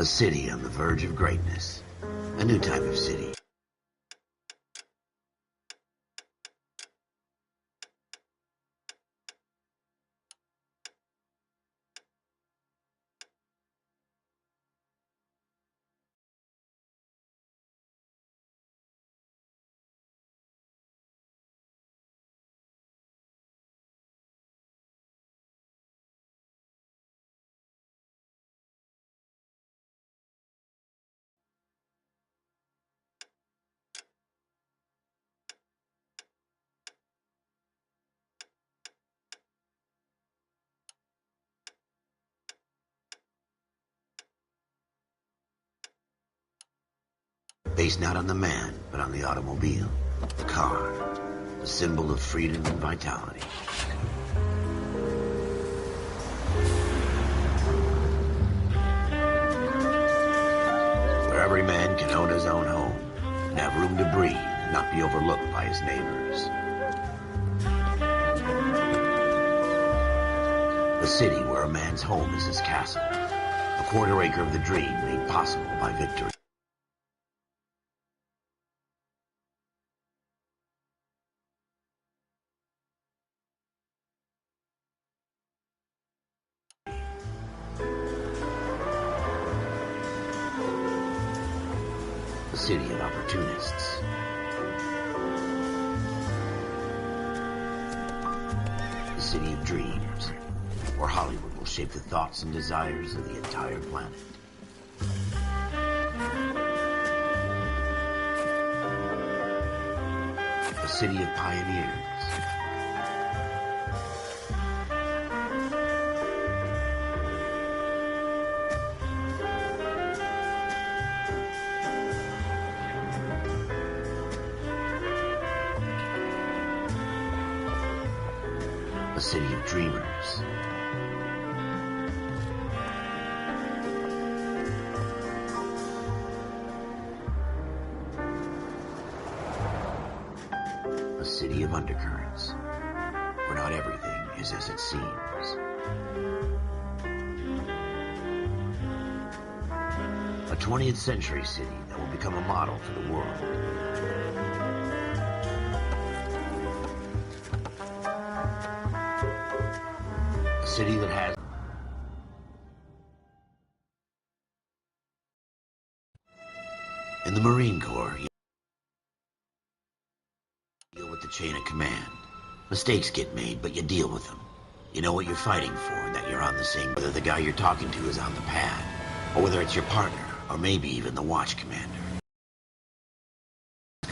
A city on the verge of greatness. A new type of city. Based not on the man, but on the automobile, the car, the symbol of freedom and vitality. Where every man can own his own home and have room to breathe and not be overlooked by his neighbors. A city where a man's home is his castle, a quarter acre of the dream made possible by victory. A city of opportunists. A city of dreams, where Hollywood will shape the thoughts and desires of the entire planet. A city of pioneers. A city of dreamers. A city of undercurrents, where not everything is as it seems. A 20th century city that will become a model for the world. A city that has in the Marine Corps, you deal with the chain of command. Mistakes get made, but you deal with them. You know what you're fighting for and that you're on the same, whether the guy you're talking to is on the pad, or whether it's your partner, or maybe even the watch commander.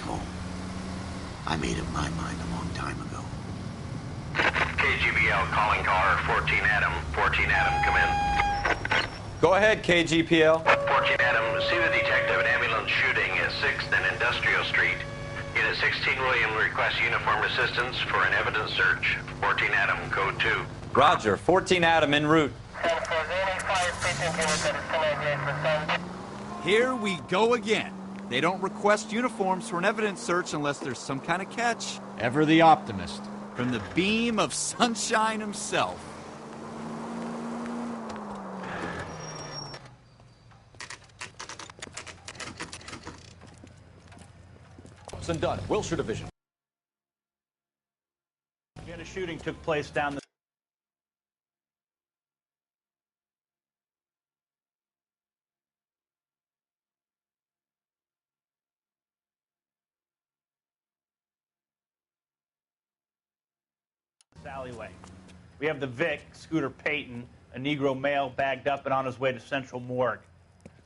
Home. I made up my mind a long time ago. KGBL calling caller 14 Adam. 14 Adam, come in. Go ahead, KGPL. 14 Adam, see the detective, an ambulance shooting at 6th and Industrial Street. Unit 16 William requests uniformed assistance for an evidence search. 14 Adam, code 2. Roger, 14 Adam en route. Here we go again. They don't request uniforms for an evidence search unless there's some kind of catch. Ever the optimist. From the beam of sunshine himself. And done. Wilshire Division. A shooting took place down the alleyway. We have the Vic, Scooter Payton, a Negro male bagged up and on his way to Central Morgue.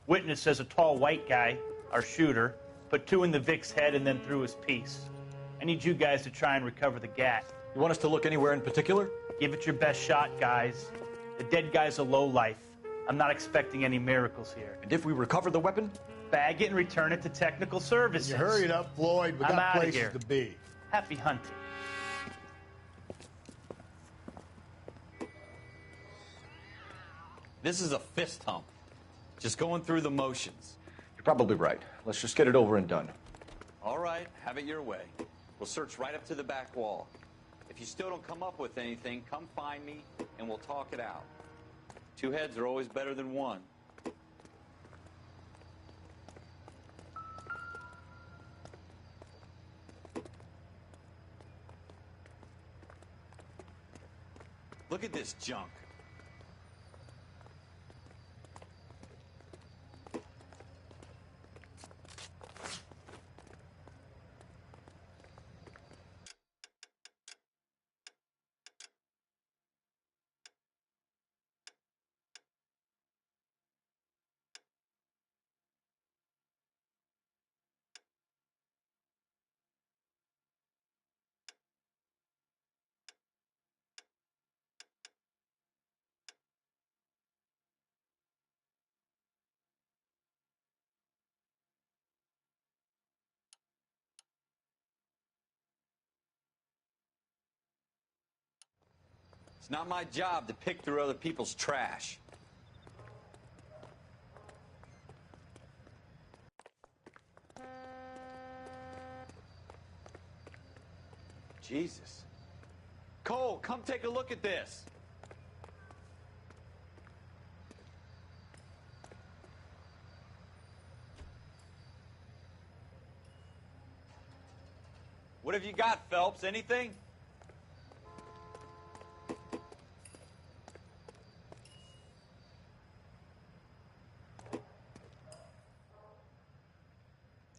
Witness says a tall white guy, our shooter, put 2 in the Vic's head and then threw his piece. I need you guys to try and recover the gat. You want us to look anywhere in particular? Give it your best shot, guys. The dead guy's a lowlife. I'm not expecting any miracles here. And if we recover the weapon? Bag it and return it to technical services. You hurry it up, Floyd. We I'm got outta places here. to be. Happy hunting. This is a fist hump. Just going through the motions. You're probably right. Let's just get it over and done. All right, have it your way. We'll search right up to the back wall. If you still don't come up with anything, come find me and we'll talk it out. 2 heads are always better than 1. Look at this junk. It's not my job to pick through other people's trash. Jesus. Cole, come take a look at this. What have you got, Phelps? Anything?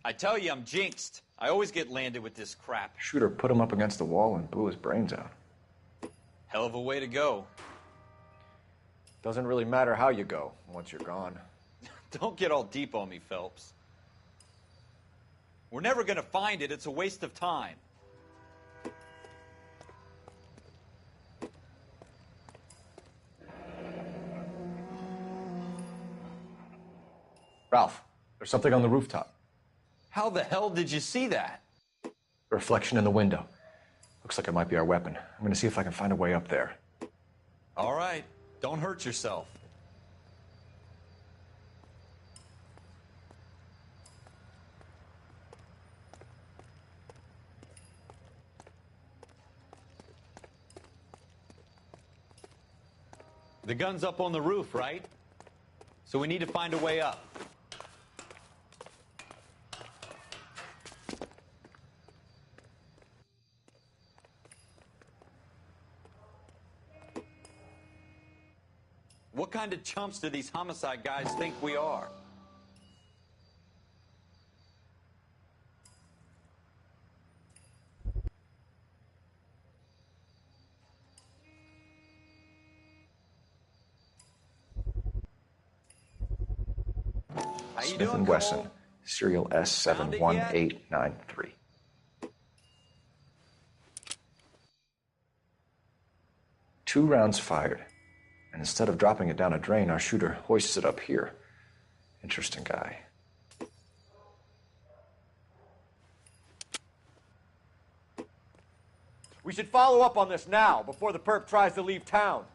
I tell you, I'm jinxed. I always get landed with this crap. Shooter put him up against the wall and blew his brains out. Hell of a way to go. Doesn't really matter how you go once you're gone. Don't get all deep on me, Phelps. We're never gonna find it. It's a waste of time. Ralph, there's something on the rooftop. How the hell did you see that? A reflection in the window. Looks like it might be our weapon. I'm gonna see if I can find a way up there. All right. Don't hurt yourself. The gun's up on the roof, right? So we need to find a way up. What kind of chumps do these homicide guys think we are? How you Smith doing, and Wesson, Cole? serial S71893. Two rounds fired. And instead of dropping it down a drain, our shooter hoists it up here. Interesting guy. We should follow up on this now, before the perp tries to leave town.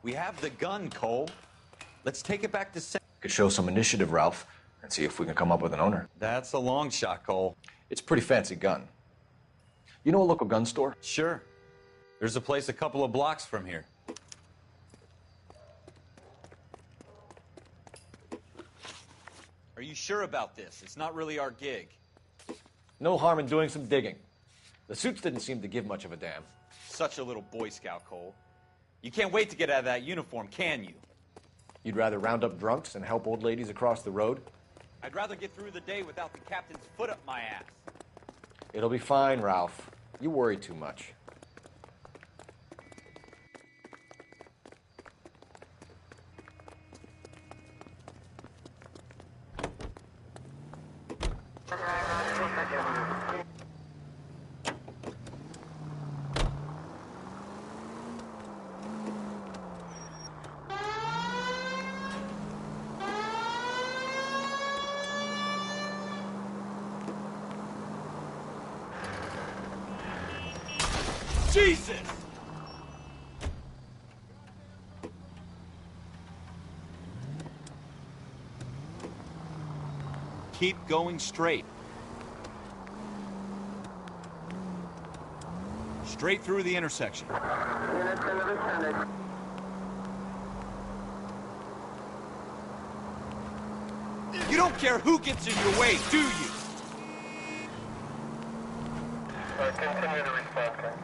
We have the gun, Cole. Let's take it back to... Could show some initiative, Ralph, and see if we can come up with an owner. That's a long shot, Cole. It's a pretty fancy gun. You know a local gun store? Sure. There's a place a couple of blocks from here. Are you sure about this? It's not really our gig. No harm in doing some digging. The suits didn't seem to give much of a damn. Such a little Boy Scout, Cole. You can't wait to get out of that uniform, can you? You'd rather round up drunks and help old ladies across the road? I'd rather get through the day without the captain's foot up my ass. It'll be fine, Ralph. You worry too much. Jesus! Keep going straight. Straight through the intersection. You don't care who gets in your way, do you? Continue to respond.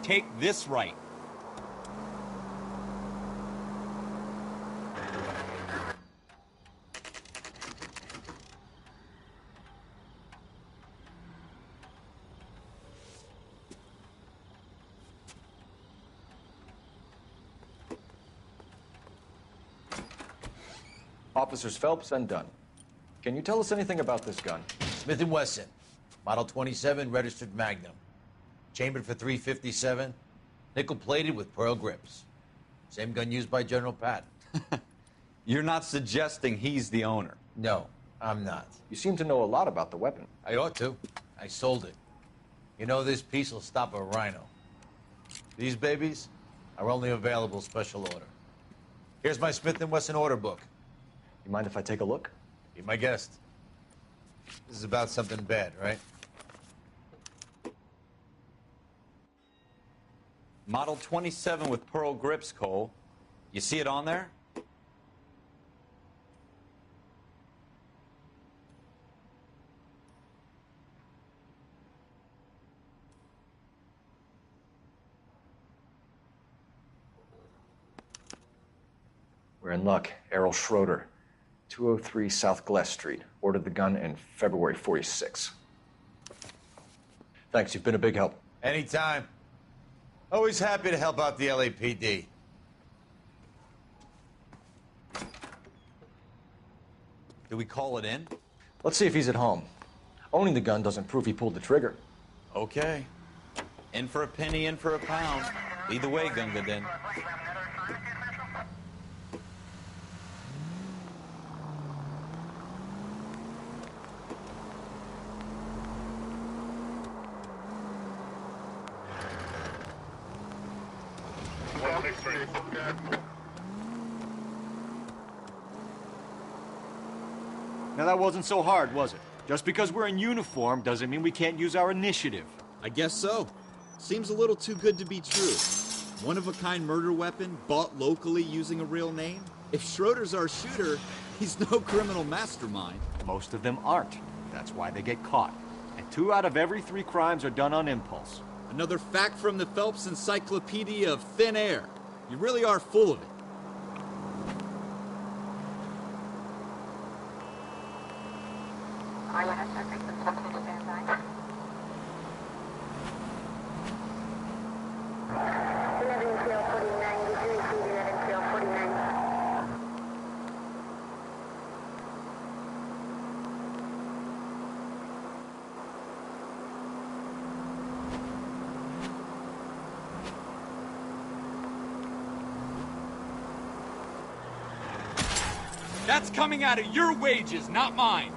Take this right. Officers Phelps and Dunn. Can you tell us anything about this gun? Smith & Wesson, Model 27, registered Magnum. Chambered for .357, nickel-plated with pearl grips. Same gun used by General Patton. You're not suggesting he's the owner. No, I'm not. You seem to know a lot about the weapon. I ought to. I sold it. You know, this piece will stop a rhino. These babies are only available special order. Here's my Smith & Wesson order book. You mind if I take a look? Be my guest. This is about something bad, right? Model 27 with pearl grips, Cole. You see it on there? We're in luck. Errol Schroeder, 203 South Glass Street. Ordered the gun in February '46. Thanks, you've been a big help. Anytime. Always happy to help out the LAPD. Do we call it in? Let's see if he's at home. Owning the gun doesn't prove he pulled the trigger. Okay. In for a penny, in for a pound. Either way, Gunga Din. Now that wasn't so hard, was it? Just because we're in uniform doesn't mean we can't use our initiative. I guess so. Seems a little too good to be true. One-of-a-kind murder weapon bought locally using a real name? If Schroeder's our shooter, he's no criminal mastermind. Most of them aren't. That's why they get caught. And 2 out of every 3 crimes are done on impulse. Another fact from the Phelps Encyclopedia of Thin Air. You really are full of it. That's coming out of your wages, not mine.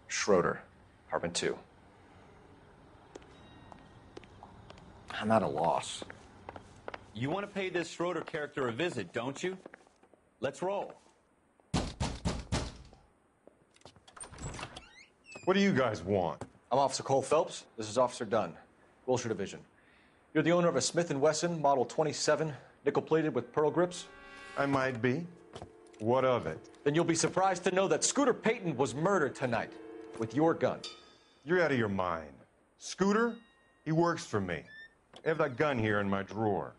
Schroeder, apartment 2. I'm at a loss. You want to pay this Schroeder character a visit, don't you? Let's roll. What do you guys want? I'm Officer Cole Phelps. This is Officer Dunn, Wilshire Division. You're the owner of a Smith & Wesson Model 27, nickel-plated with pearl grips? I might be. What of it? Then you'll be surprised to know that Scooter Payton was murdered tonight with your gun. You're out of your mind. Scooter? He works for me. I have that gun here in my drawer.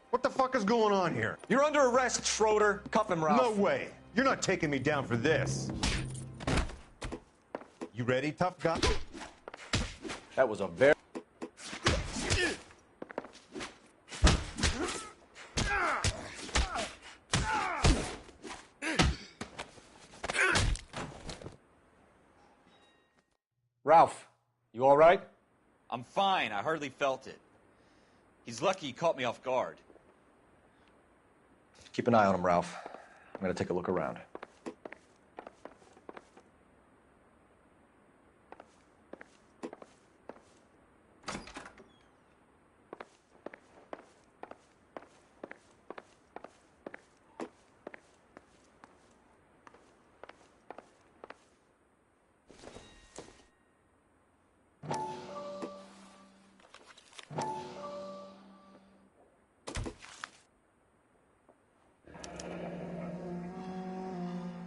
What the fuck is going on here? You're under arrest, Schroeder. Cuff him, Ralph. No way. You're not taking me down for this. You ready, tough guy? That was a very... Ralph, you all right? I'm fine. I hardly felt it. He's lucky he caught me off guard. Keep an eye on him, Ralph. I'm gonna take a look around.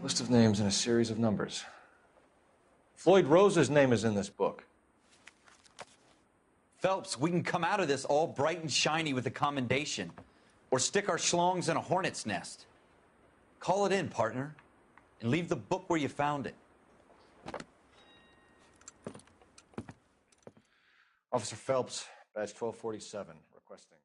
List of names and a series of numbers. Floyd Rose's name is in this book. Phelps, we can come out of this all bright and shiny with a commendation. Or stick our schlongs in a hornet's nest. Call it in, partner. And leave the book where you found it. Officer Phelps, badge 1247, requesting.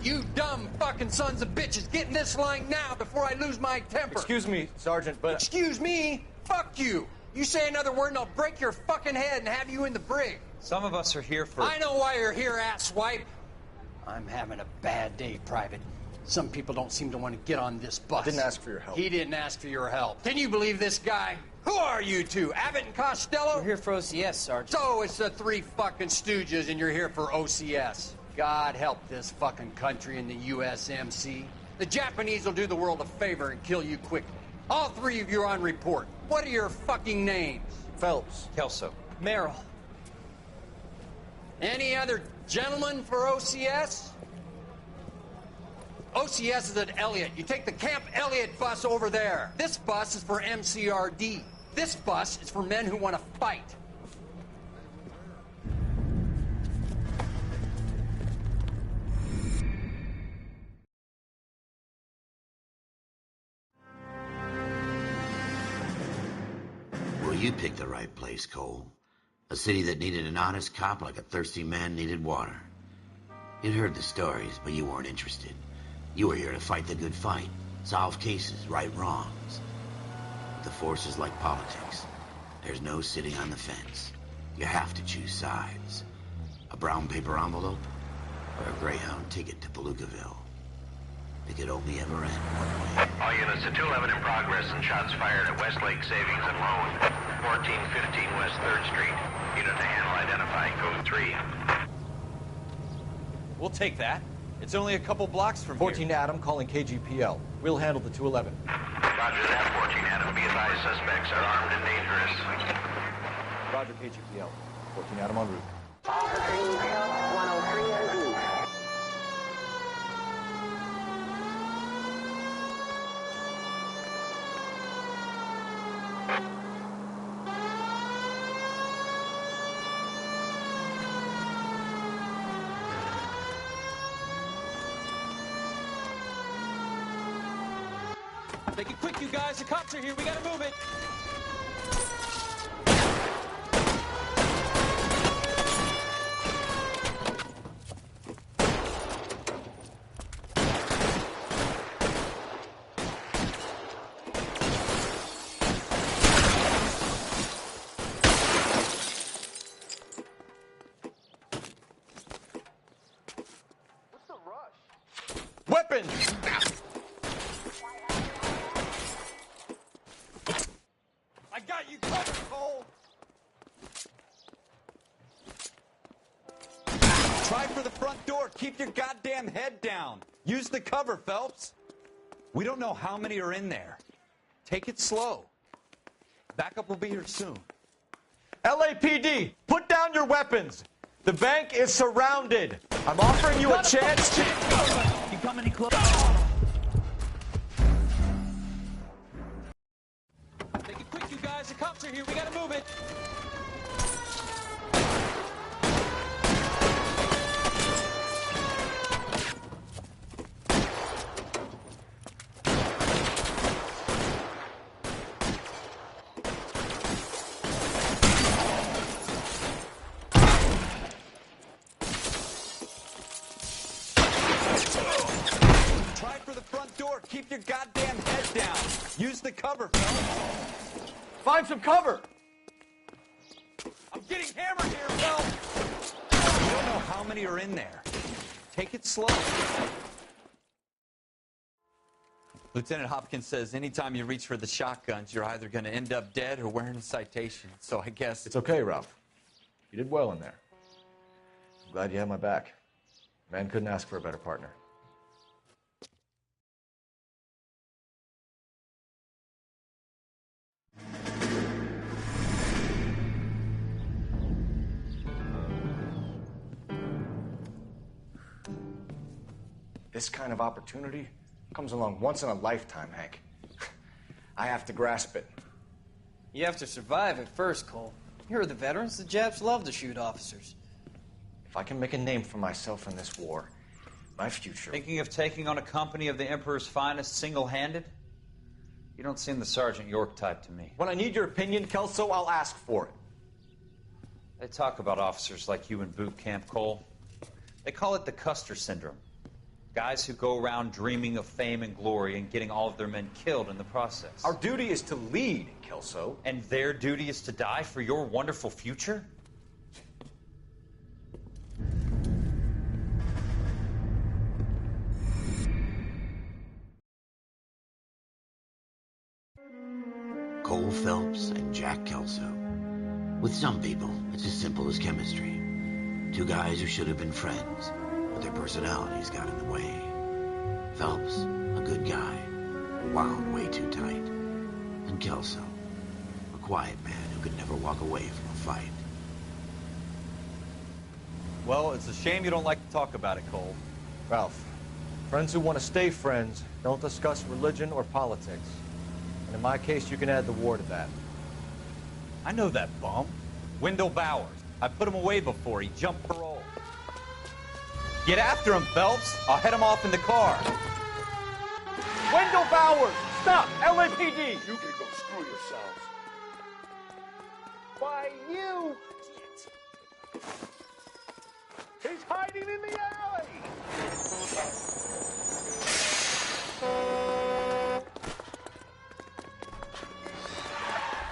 You dumb fucking sons of bitches, get in this line now before I lose my temper. Excuse me, Sergeant, but... Excuse me? Fuck you. You say another word and I'll break your fucking head and have you in the brig. Some of us are here for... I know why you're here, asswipe. I'm having a bad day, Private. Some people don't seem to want to get on this bus. I didn't ask for your help. He didn't ask for your help. Can you believe this guy? Who are you two, Abbott and Costello? We're here for OCS, Sergeant. So it's the three fucking stooges and you're here for OCS. God help this fucking country and the USMC. The Japanese will do the world a favor and kill you quickly. All three of you are on report. What are your fucking names? Phelps. Kelso. Merrill. Any other gentlemen for OCS? OCS is at Elliott. You take the Camp Elliott bus over there. This bus is for MCRD. This bus is for men who want to fight. Well, you picked the right place, Cole. A city that needed an honest cop like a thirsty man needed water. You'd heard the stories, but you weren't interested. You were here to fight the good fight, solve cases, right wrongs. But the force is like politics. There's no sitting on the fence. You have to choose sides. A brown paper envelope or a Greyhound ticket to Palookaville. It could only ever end one way. All units to 211 in progress and shots fired at Westlake Savings and Loan. 1415 West 3rd Street. Unit to handle identifying code 3. We'll take that. It's only a couple blocks from 14 Adam calling KGPL. We'll handle the 211. Roger that, 14 Adam. Be advised, suspects are armed and dangerous. Roger, KGPL. 14 Adam en route. Officer needs help, 103 and due. Make it quick, you guys. The cops are here. We gotta move it. What's the rush? Weapons! I got you covered, Cole. Try for the front door. Keep your goddamn head down. Use the cover, Phelps. We don't know how many are in there. Take it slow. Backup will be here soon. LAPD, put down your weapons. The bank is surrounded. I'm offering you a chance to... You come any closer? Make it quick, you guys. The cops are here. We gotta move it. Try for the front door. Keep your goddamn head down. Use the cover, Phelps. Find some cover. I'm getting hammered here, Phelps. We don't know how many are in there. Take it slow. Lieutenant Hopkins says anytime you reach for the shotguns, you're either going to end up dead or wearing a citation. So I guess... It's okay, Ralph. You did well in there. I'm glad you had my back. Man couldn't ask for a better partner. This kind of opportunity comes along once in a lifetime, Hank. I have to grasp it. You have to survive at first, Cole. Here are the veterans. The Japs love to shoot officers. If I can make a name for myself in this war, my future... Thinking of taking on a company of the Emperor's finest single-handed? You don't seem the Sergeant York type to me. When I need your opinion, Kelso, I'll ask for it. They talk about officers like you in boot camp, Cole. They call it the Custer syndrome. Guys who go around dreaming of fame and glory and getting all of their men killed in the process. Our duty is to lead, Kelso. And their duty is to die for your wonderful future? Cole Phelps and Jack Kelso. With some people, it's as simple as chemistry. Two guys who should have been friends, but their personalities got in the way. Phelps, a good guy, wound way too tight. And Kelso, a quiet man who could never walk away from a fight. Well, it's a shame you don't like to talk about it, Cole. Ralph, friends who want to stay friends don't discuss religion or politics. And in my case, you can add the war to that. I know that bum. Wendell Bowers. I put him away before. He jumped parole. Get after him, Phelps. I'll head him off in the car. Wendell Bowers! Stop! LAPD! You can go screw yourselves. Why, you... He's hiding in the alley!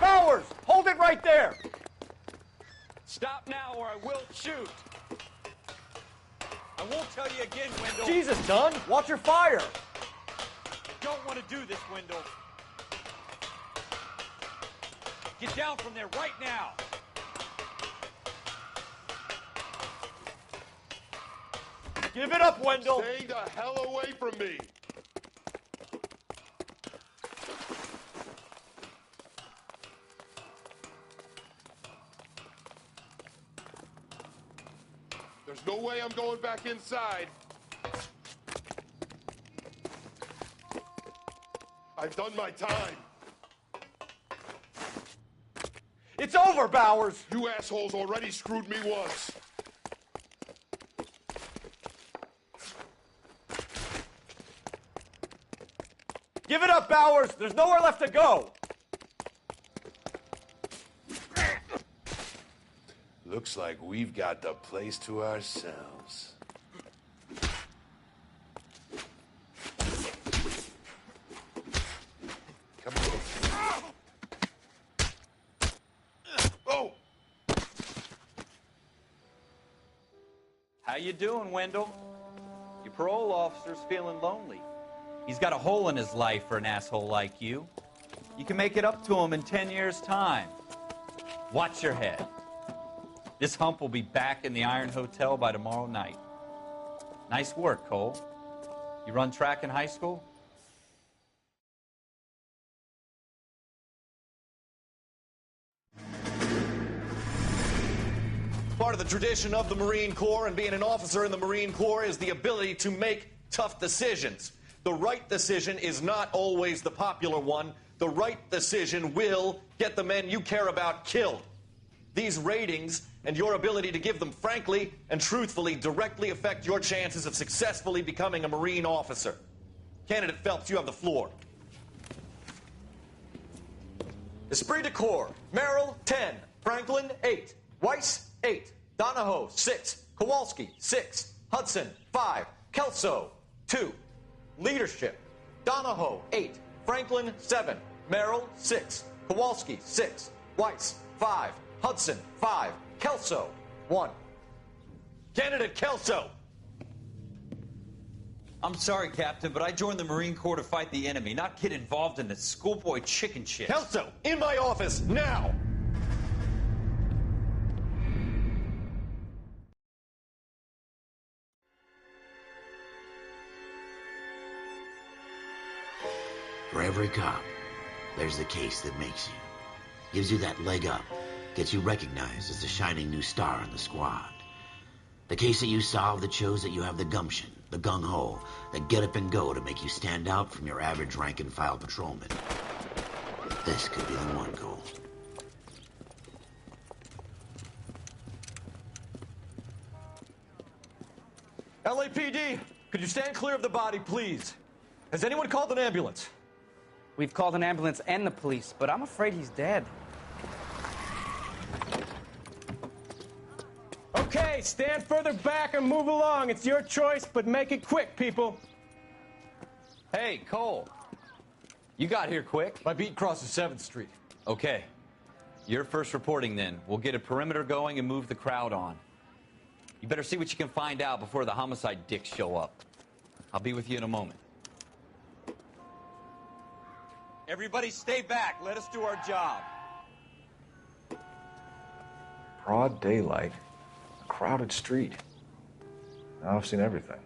Bowers! Hold it right there! Stop now or I will shoot. I won't tell you again, Wendell. Jesus, Dunn! Watch your fire! I don't want to do this, Wendell. Get down from there right now! Give it up, Wendell! Stay the hell away from me! There's no way I'm going back inside. I've done my time. It's over, Bowers! You assholes already screwed me once. Give it up, Bowers! There's nowhere left to go! Looks like we've got the place to ourselves. Come on. Oh! How you doing, Wendell? Your parole officer's feeling lonely. He's got a hole in his life for an asshole like you. You can make it up to him in 10 years' time. Watch your head. This hump will be back in the Iron Hotel by tomorrow night. Nice work, Cole. You run track in high school? Part of the tradition of the Marine Corps and being an officer in the Marine Corps is the ability to make tough decisions. The right decision is not always the popular one. The right decision will get the men you care about killed. These ratings and your ability to give them frankly and truthfully directly affect your chances of successfully becoming a Marine officer. Candidate Phelps, you have the floor. Esprit de Corps, Merrill, 10. Franklin, 8. Weiss, 8. Donahoe, 6. Kowalski, 6. Hudson, 5. Kelso, 2. Leadership, Donahoe, 8. Franklin, 7. Merrill, 6. Kowalski, 6. Weiss, 5. Hudson, 5. Kelso, 1. Candidate Kelso. I'm sorry, Captain, but I joined the Marine Corps to fight the enemy, not get involved in this schoolboy chicken shit. Kelso, in my office, now! For every cop, there's the case that makes you. Gives you that leg up. Gets you recognized as the shining new star in the squad. The case that you solve that shows that you have the gumption, the gung-ho, the get up and go to make you stand out from your average rank-and-file patrolman. This could be the one, Cole. LAPD, could you stand clear of the body, please? Has anyone called an ambulance? We've called an ambulance and the police, but I'm afraid he's dead. Okay, stand further back and move along. It's your choice, but make it quick, people. Hey, Cole. You got here quick. My beat crosses 7th Street. Okay. You're first reporting then. We'll get a perimeter going and move the crowd on. You better see what you can find out before the homicide dicks show up. I'll be with you in a moment. Everybody stay back. Let us do our job. Broad daylight, a crowded street. Now I've seen everything.